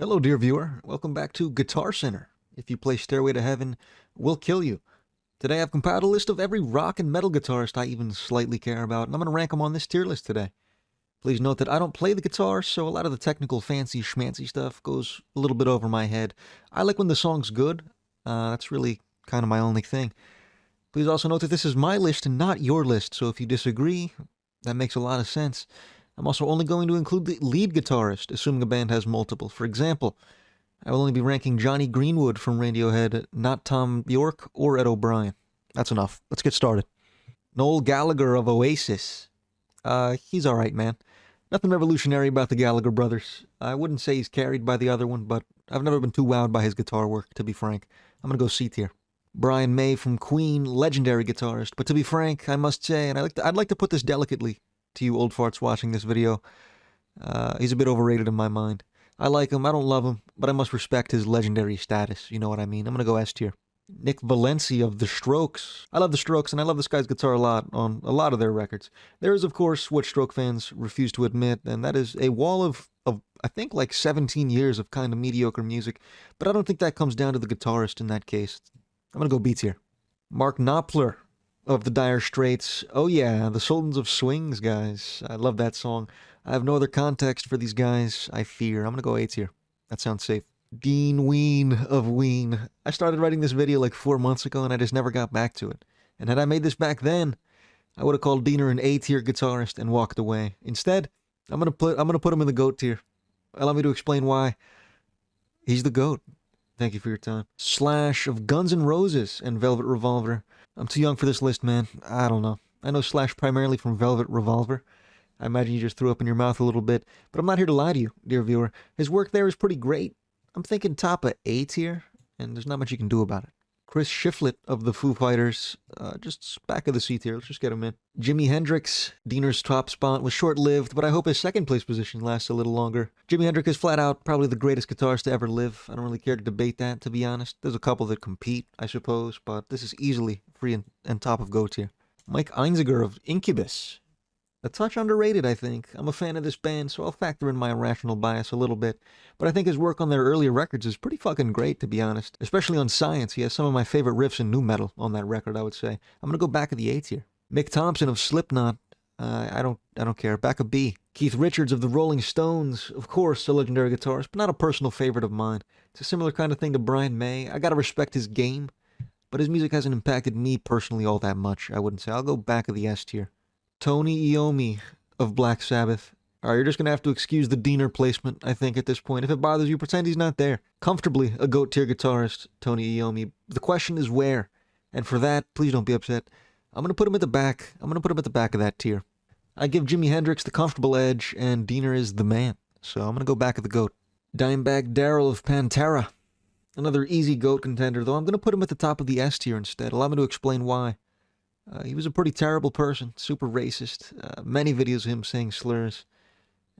Hello, dear viewer. Welcome back to Guitar Center. If you play Stairway to Heaven, we'll kill you. Today I've compiled a list of every rock and metal guitarist I even slightly care about, and I'm going to rank them on this tier list today. Please note that I don't play the guitar, so a lot of the technical fancy schmancy stuff goes a little bit over my head. I like when the song's good. That's really kind of my only thing. Please also note that this is my list and not your list, so if you disagree, that makes a lot of sense. I'm also only going to include the lead guitarist, assuming a band has multiple. For example, I will only be ranking Johnny Greenwood from Radiohead, not Tom York or Ed O'Brien. That's enough. Let's get started. Noel Gallagher of Oasis. He's alright, man. Nothing revolutionary about the Gallagher brothers. I wouldn't say he's carried by the other one, but I've never been too wowed by his guitar work, to be frank. I'm gonna go C tier. Brian May from Queen, legendary guitarist, but to be frank, I must say, and I'd like to put this delicately to you old farts watching this video, he's a bit overrated in my mind. I like him, I don't love him, but I must respect his legendary status, you know what I mean. I'm gonna go S tier. Nick Valenci of The Strokes. I love The Strokes, and I love this guy's guitar a lot on a lot of their records. There is, of course, what Stroke fans refuse to admit, and that is a wall of I think, like 17 years of kind of mediocre music, but I don't think that comes down to the guitarist in that case. I'm gonna go B tier. Mark Knopfler of the Dire Straits. Oh yeah, the Sultans of Swings, guys. I love that song. I have no other context for these guys, I fear. I'm gonna go A tier. That sounds safe. Dean Ween of Ween. I started writing this video like 4 months ago and I just never got back to it. And had I made this back then, I would have called Diener an A tier guitarist and walked away. Instead, I'm gonna put him in the GOAT tier. Allow me to explain why. He's the GOAT. Thank you for your time. Slash of Guns N' Roses and Velvet Revolver. I'm too young for this list, man. I don't know. I know Slash primarily from Velvet Revolver. I imagine you just threw up in your mouth a little bit, but I'm not here to lie to you, dear viewer. His work there is pretty great. I'm thinking top of A tier, and there's not much you can do about it. Chris Shiflett of the Foo Fighters, just back of the C tier. Let's just get him in. Jimi Hendrix, Diener's top spot, was short-lived, but I hope his second place position lasts a little longer. Jimi Hendrix is flat out probably the greatest guitarist to ever live. I don't really care to debate that, to be honest. There's a couple that compete, I suppose, but this is easily free and top of GOAT tier. Mike Einziger of Incubus. A touch underrated, I think. I'm a fan of this band, so I'll factor in my irrational bias a little bit. But I think his work on their earlier records is pretty fucking great, to be honest. Especially on Science. He has some of my favorite riffs in nu metal on that record, I would say. I'm gonna go back of the A tier. Mick Thompson of Slipknot. I don't care. Back of B. Keith Richards of the Rolling Stones. Of course, a legendary guitarist, but not a personal favorite of mine. It's a similar kind of thing to Brian May. I gotta respect his game, but his music hasn't impacted me personally all that much, I wouldn't say. I'll go back of the S tier. Tony Iommi of Black Sabbath. Alright, you're just gonna have to excuse the Diener placement, I think, at this point. If it bothers you, pretend he's not there. Comfortably a GOAT tier guitarist, Tony Iommi. The question is where. And for that, please don't be upset. I'm gonna put him at the back. I'm gonna put him at the back of that tier. I give Jimi Hendrix the comfortable edge, and Diener is the man. So I'm gonna go back of the GOAT. Dimebag Darrell of Pantera. Another easy GOAT contender, though I'm gonna put him at the top of the S tier instead. Allow me to explain why. He was a pretty terrible person, super racist. Many videos of him saying slurs,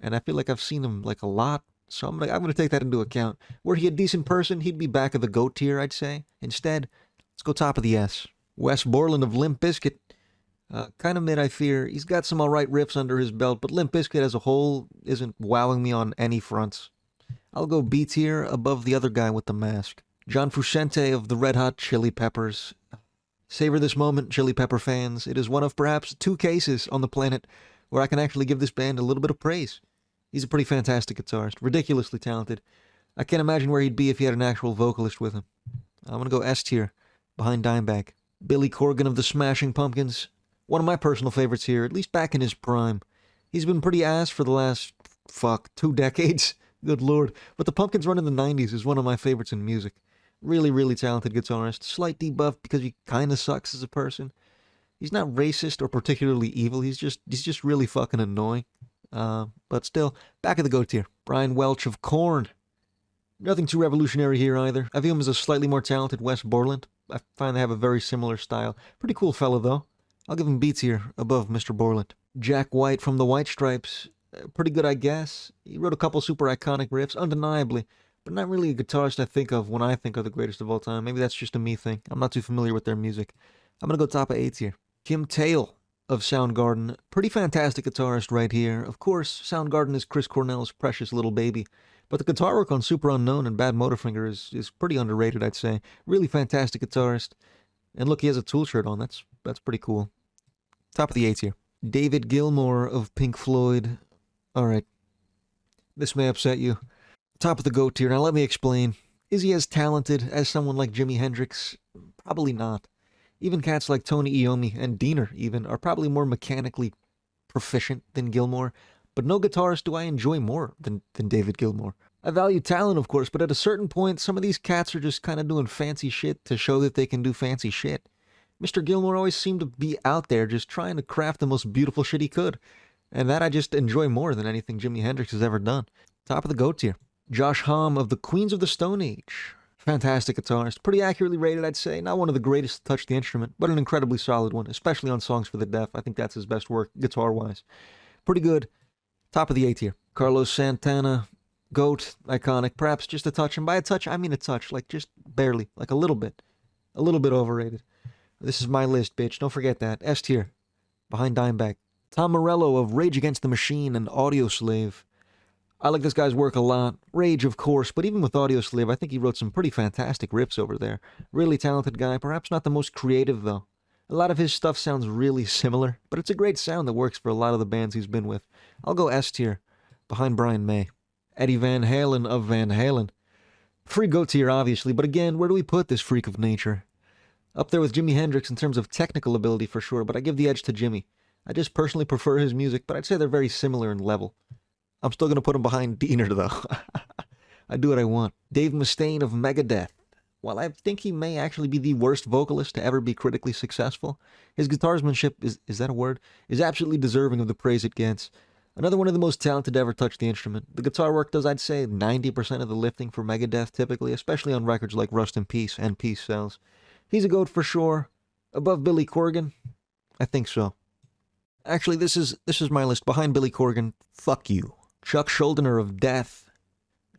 and I feel like I've seen him like a lot, so I'm gonna take that into account. Were he a decent person, he'd be back of the GOAT tier, I'd say. Instead, let's go top of the S. Wes Borland of Limp Bizkit, kind of mid, I fear. He's got some alright riffs under his belt, but Limp Bizkit as a whole isn't wowing me on any fronts. I'll go B tier above the other guy with the mask. John Frusciante of the Red Hot Chili Peppers. Savor this moment, Chili Pepper fans. It is one of perhaps 2 cases on the planet where I can actually give this band a little bit of praise. He's a pretty fantastic guitarist, ridiculously talented. I can't imagine where he'd be if he had an actual vocalist with him. I'm gonna go S tier, behind Dimebag. Billy Corgan of the Smashing Pumpkins. One of my personal favorites here, at least back in his prime. He's been pretty ass for the last, 2 decades. Good lord. But the Pumpkins run in the 90s is one of my favorites in music. Really, really talented guitarist. Slight debuff because he kind of sucks as a person. He's not racist or particularly evil. He's just really fucking annoying. But still, back of the GOAT tier. Brian Welch of Korn. Nothing too revolutionary here either. I view him as a slightly more talented Wes Borland. I find they have a very similar style. Pretty cool fellow though. I'll give him B tier above Mr. Borland. Jack White from the White Stripes. Pretty good, I guess. He wrote a couple super iconic riffs, undeniably. But not really a guitarist I think of when I think of the greatest of all time. Maybe that's just a me thing. I'm not too familiar with their music. I'm gonna go top of A tier. Kim Tail of Soundgarden. Pretty fantastic guitarist right here. Of course, Soundgarden is Chris Cornell's precious little baby. But the guitar work on Super Unknown and Bad Motorfinger is pretty underrated, I'd say. Really fantastic guitarist. And look, he has a Tool shirt on. That's pretty cool. Top of the A tier. David Gilmour of Pink Floyd. Alright. This may upset you. Top of the GOAT tier. Now let me explain. Is he as talented as someone like Jimi Hendrix? Probably not. Even cats like Tony Iommi and Diener even are probably more mechanically proficient than Gilmour, but no guitarist do I enjoy more than David Gilmour. I value talent, of course, but at a certain point, some of these cats are just kind of doing fancy shit to show that they can do fancy shit. Mr. Gilmour always seemed to be out there just trying to craft the most beautiful shit he could, and that I just enjoy more than anything Jimi Hendrix has ever done. Top of the GOAT tier. Josh Homme of the Queens of the Stone Age. Fantastic guitarist. Pretty accurately rated, I'd say. Not one of the greatest to touch the instrument, but an incredibly solid one, especially on Songs for the Deaf. I think that's his best work, guitar-wise. Pretty good. Top of the A tier. Carlos Santana. GOAT. Iconic. Perhaps just a touch. And by a touch, I mean a touch. Like, just barely. Like, a little bit. A little bit overrated. This is my list, bitch. Don't forget that. S tier. Behind Dimebag. Tom Morello of Rage Against the Machine and Audioslave. I like this guy's work a lot. Rage, of course, but even with Audioslave, I think he wrote some pretty fantastic riffs over there. Really talented guy, perhaps not the most creative, though. A lot of his stuff sounds really similar, but it's a great sound that works for a lot of the bands he's been with. I'll go S tier, behind Brian May. Eddie Van Halen of Van Halen. Free GOAT tier, obviously, but again, where do we put this freak of nature? Up there with Jimi Hendrix in terms of technical ability for sure, but I give the edge to Jimi. I just personally prefer his music, but I'd say they're very similar in level. I'm still going to put him behind Diener, though. I do what I want. Dave Mustaine of Megadeth. While I think he may actually be the worst vocalist to ever be critically successful, his guitarsmanship, is that a word? Is absolutely deserving of the praise it gets. Another one of the most talented to ever touch the instrument. The guitar work does, I'd say, 90% of the lifting for Megadeth, typically, especially on records like Rust in Peace and Peace Sells. He's a GOAT for sure. Above Billy Corgan? I think so. Actually, this is my list. Behind Billy Corgan, fuck you. Chuck Schuldiner of Death.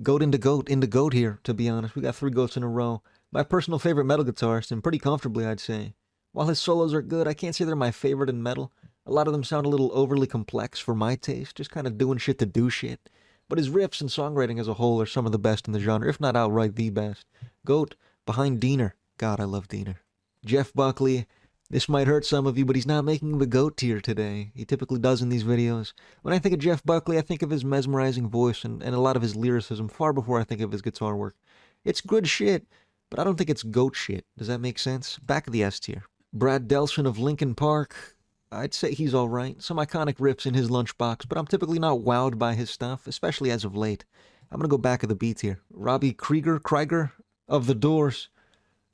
GOAT into GOAT here, to be honest. We got 3 GOATs in a row. My personal favorite metal guitarist, and pretty comfortably, I'd say. While his solos are good, I can't say they're my favorite in metal. A lot of them sound a little overly complex for my taste, just kind of doing shit to do shit. But his riffs and songwriting as a whole are some of the best in the genre, if not outright the best. GOAT, behind Diener. God, I love Diener. Jeff Buckley. This might hurt some of you, but he's not making the GOAT tier today. He typically does in these videos. When I think of Jeff Buckley, I think of his mesmerizing voice and a lot of his lyricism far before I think of his guitar work. It's good shit, but I don't think it's GOAT shit. Does that make sense? Back of the S tier. Brad Delson of Linkin Park. I'd say he's alright. Some iconic riffs in his lunchbox, but I'm typically not wowed by his stuff, especially as of late. I'm gonna go back of the B tier. Robbie Krieger of The Doors.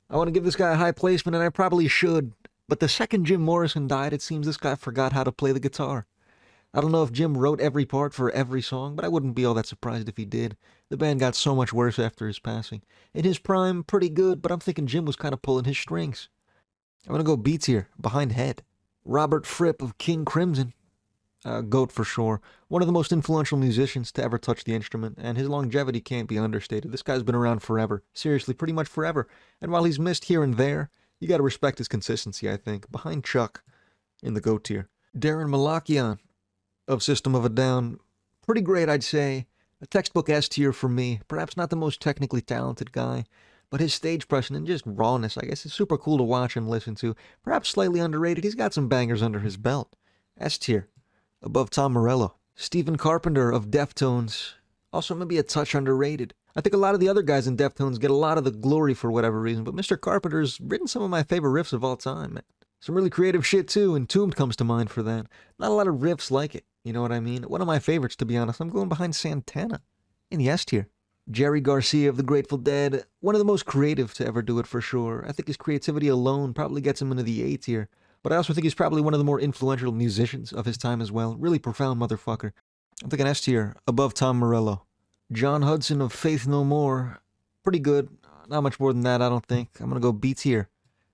I want to give this guy a high placement, and I probably should. But the second Jim Morrison died, it seems this guy forgot how to play the guitar. I don't know if Jim wrote every part for every song, but I wouldn't be all that surprised if he did. The band got so much worse after his passing. In his prime, pretty good, but I'm thinking Jim was kind of pulling his strings. I'm gonna go B tier, behind Head. Robert Fripp of King Crimson. GOAT for sure. One of the most influential musicians to ever touch the instrument, and his longevity can't be understated. This guy's been around forever. Seriously, pretty much forever. And while he's missed here and there, you gotta respect his consistency, I think. Behind Chuck in the GOAT tier. Darren Malakian of System of a Down. Pretty great, I'd say. A textbook S tier for me. Perhaps not the most technically talented guy, but his stage presence and just rawness, I guess, is super cool to watch and listen to. Perhaps slightly underrated. He's got some bangers under his belt. S tier. Above Tom Morello. Stephen Carpenter of Deftones. Also maybe a touch underrated. I think a lot of the other guys in Deftones get a lot of the glory for whatever reason, but Mr. Carpenter's written some of my favorite riffs of all time, man. Some really creative shit too, Entombed comes to mind for that. Not a lot of riffs like it, you know what I mean? One of my favorites, to be honest. I'm going behind Santana in the S tier. Jerry Garcia of the Grateful Dead, one of the most creative to ever do it for sure. I think his creativity alone probably gets him into the A tier, but I also think he's probably one of the more influential musicians of his time as well. Really profound motherfucker. I'm thinking S tier, above Tom Morello. John Hudson of Faith No More. Pretty good. Not much more than that, I don't think. I'm gonna go B tier,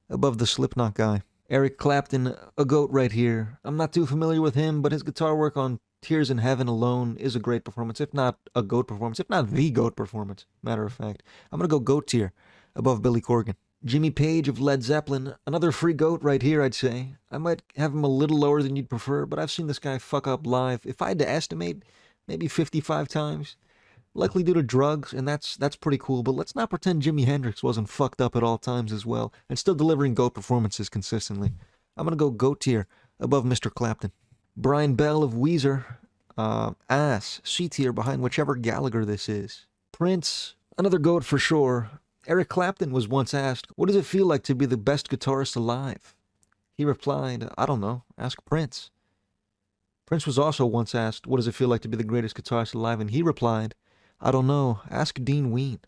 above the Slipknot guy. Eric Clapton, a GOAT right here. I'm not too familiar with him, but his guitar work on Tears in Heaven alone is a great performance, if not a GOAT performance, if not the GOAT performance, matter of fact. I'm gonna go GOAT tier, above Billy Corgan. Jimmy Page of Led Zeppelin, another free GOAT right here, I'd say. I might have him a little lower than you'd prefer, but I've seen this guy fuck up live. If I had to estimate, maybe 55 times. likely due to drugs, and that's pretty cool, but let's not pretend Jimi Hendrix wasn't fucked up at all times as well, and still delivering GOAT performances consistently. I'm gonna go GOAT tier, above Mr. Clapton. Brian Bell of Weezer, ass, C tier behind whichever Gallagher this is. Prince, another GOAT for sure. Eric Clapton was once asked, what does it feel like to be the best guitarist alive? He replied, I don't know, ask Prince. Prince was also once asked, what does it feel like to be the greatest guitarist alive? And he replied, I don't know, ask Dean Ween.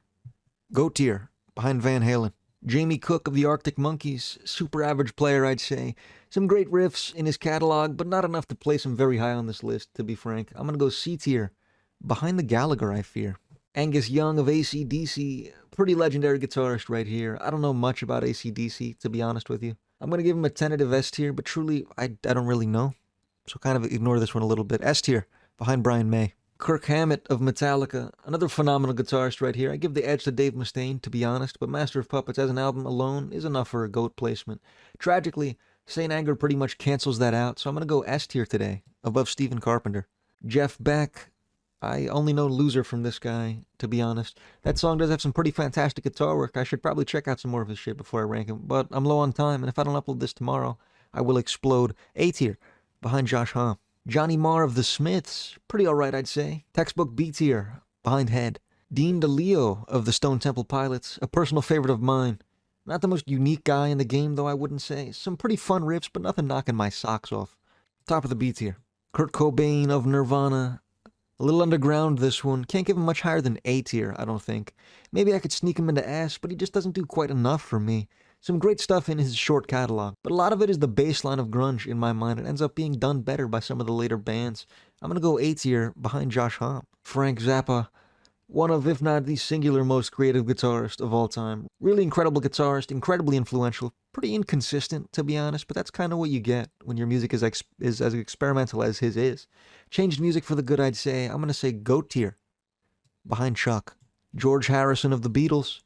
GOAT tier, behind Van Halen. Jamie Cook of the Arctic Monkeys, super average player I'd say. Some great riffs in his catalog, but not enough to place him very high on this list, to be frank. I'm gonna go C tier, behind the Gallagher I fear. Angus Young of AC/DC, pretty legendary guitarist right here. I don't know much about AC/DC, to be honest with you. I'm gonna give him a tentative S tier, but truly, I don't really know. So kind of ignore this one a little bit. S tier, behind Brian May. Kirk Hammett of Metallica, another phenomenal guitarist right here. I give the edge to Dave Mustaine, to be honest, but Master of Puppets as an album alone is enough for a GOAT placement. Tragically, Saint Anger pretty much cancels that out, so I'm going to go S tier today, above Stephen Carpenter. Jeff Beck, I only know Loser from this guy, to be honest. That song does have some pretty fantastic guitar work. I should probably check out some more of his shit before I rank him, but I'm low on time, and if I don't upload this tomorrow, I will explode. A tier, behind Josh Homme. Johnny Marr of the Smiths, pretty alright I'd say. Textbook B tier, behind Head. Dean DeLeo of the Stone Temple Pilots, a personal favorite of mine. Not the most unique guy in the game though, I wouldn't say. Some pretty fun riffs, but nothing knocking my socks off. Top of the B tier. Kurt Cobain of Nirvana, a little underground this one. Can't give him much higher than A tier, I don't think. Maybe I could sneak him into S, but he just doesn't do quite enough for me. Some great stuff in his short catalog, but a lot of it is the baseline of grunge in my mind. It ends up being done better by some of the later bands. I'm gonna go A tier, behind Josh Homme. Frank Zappa, one of, if not the singular most creative guitarist of all time. Really incredible guitarist, incredibly influential, pretty inconsistent to be honest, but that's kind of what you get when your music is as experimental as his is. Changed music for the good, I'd say. I'm gonna say GOAT tier, behind Chuck. George Harrison of the Beatles,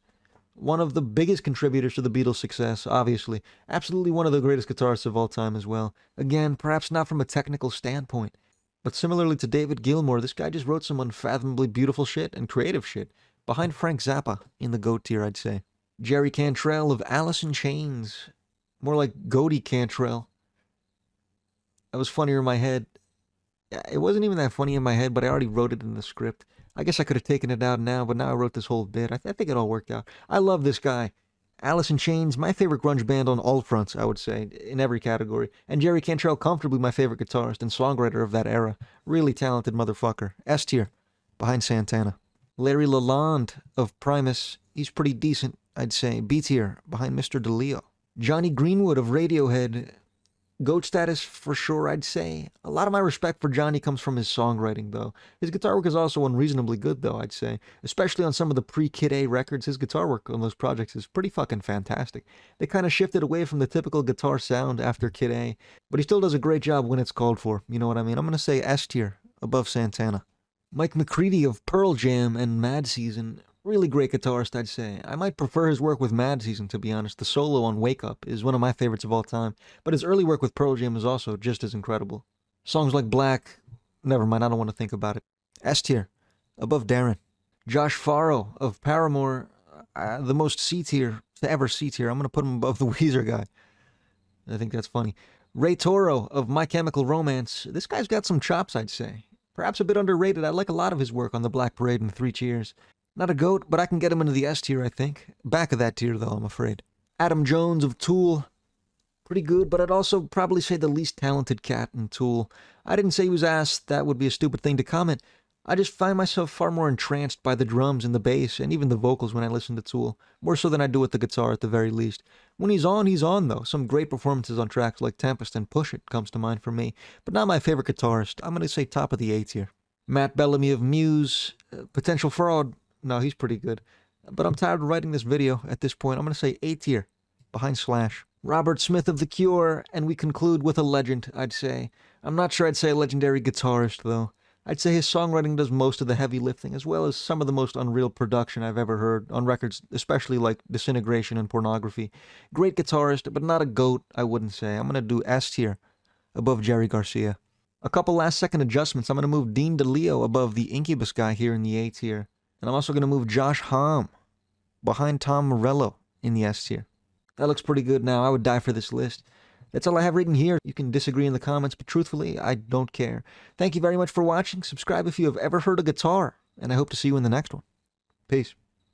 one of the biggest contributors to the Beatles' success, obviously. Absolutely one of the greatest guitarists of all time as well. Again, perhaps not from a technical standpoint, but similarly to David Gilmour, this guy just wrote some unfathomably beautiful shit and creative shit. Behind Frank Zappa in the GOAT tier, I'd say. Jerry Cantrell of Alice in Chains. More like Goaty Cantrell. That was funnier in my head. It wasn't even that funny in my head, but I already wrote it in the script. I guess I could have taken it out now, but now I wrote this whole bit. I think it all worked out. I love this guy. Alice in Chains, my favorite grunge band on all fronts, I would say, in every category. And Jerry Cantrell, comfortably my favorite guitarist and songwriter of that era. Really talented motherfucker. S tier, behind Santana. Larry Lalonde of Primus, he's pretty decent, I'd say. B tier, behind Mr. DeLeo. Johnny Greenwood of Radiohead, GOAT status for sure, I'd say. A lot of my respect for Johnny comes from his songwriting, though. His guitar work is also unreasonably good, though, I'd say. Especially on some of the pre-Kid A records, his guitar work on those projects is pretty fucking fantastic. They kind of shifted away from the typical guitar sound after Kid A, but he still does a great job when it's called for, you know what I mean? I'm gonna say S tier, above Santana. Mike McCready of Pearl Jam and Mad Season, really great guitarist, I'd say. I might prefer his work with Mad Season, to be honest. The solo on Wake Up is one of my favorites of all time, but his early work with Pearl Jam is also just as incredible. Songs like Black, never mind, I don't want to think about it. S tier, above Darren. Josh Farro of Paramore, the most C tier to ever C tier. I'm going to put him above the Weezer guy. I think that's funny. Ray Toro of My Chemical Romance, this guy's got some chops, I'd say. Perhaps a bit underrated. I like a lot of his work on The Black Parade and Three Cheers. Not a GOAT, but I can get him into the S tier, I think. Back of that tier, though, I'm afraid. Adam Jones of Tool. Pretty good, but I'd also probably say the least talented cat in Tool. I didn't say he was ass. That would be a stupid thing to comment. I just find myself far more entranced by the drums and the bass, and even the vocals when I listen to Tool. More so than I do with the guitar, at the very least. When he's on, though. Some great performances on tracks like Tempest and Push It comes to mind for me. But not my favorite guitarist. I'm going to say top of the A tier. Matt Bellamy of Muse. Potential fraud. No, he's pretty good. But I'm tired of writing this video at this point. I'm going to say A tier, behind Slash. Robert Smith of The Cure, and we conclude with a legend, I'd say. I'm not sure I'd say a legendary guitarist, though. I'd say his songwriting does most of the heavy lifting, as well as some of the most unreal production I've ever heard, on records especially like Disintegration and Pornography. Great guitarist, but not a GOAT, I wouldn't say. I'm going to do S tier, above Jerry Garcia. A couple last-second adjustments. I'm going to move Dean DeLeo above the Incubus guy here in the A tier. And I'm also going to move Josh Homme behind Tom Morello in the S tier. That looks pretty good now. I would die for this list. That's all I have written here. You can disagree in the comments, but truthfully, I don't care. Thank you very much for watching. Subscribe if you have ever heard a guitar, and I hope to see you in the next one. Peace.